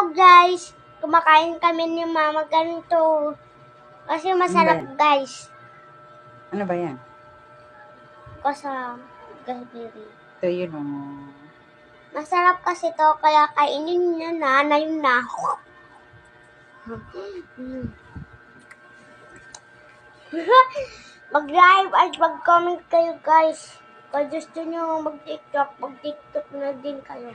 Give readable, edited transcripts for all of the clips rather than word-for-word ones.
Hello guys! Kumakain kami ni Mama ganito. Kasi masarap guys. Ano ba yan? Kasama gaspiri. Ito yun oh. Masarap kasi to kaya kainin niyo na yun na. Mag-live at mag-comment kayo guys. Kung gusto niyo mag-TikTok na din kayo.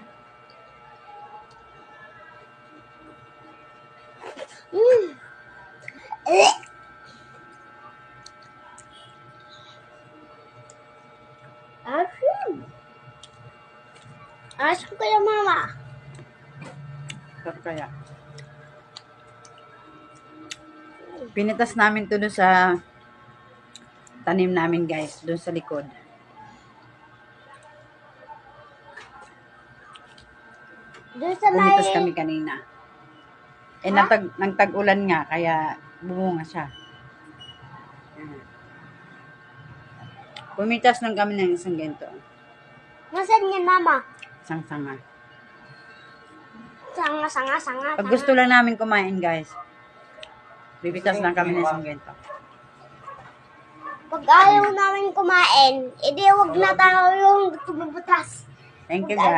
Ask ko kayo, Mama. Sarap kaya. Pinitas namin to doon sa tanim namin guys. Doon sa likod. Doon sa may... Pumitas kami kanina. Eh, nagtag-ulan nga, kaya bumunga siya. Pumitas lang kami ng isang ganito. Nasaan yan, Mama? Isang sanga. Sanga. Pag gusto lang namin kumain, guys, bibitas lang kami ng isang ganito. Pag ayaw namin kumain, edi wag na tayo yung tumubutas. Thank you, guys.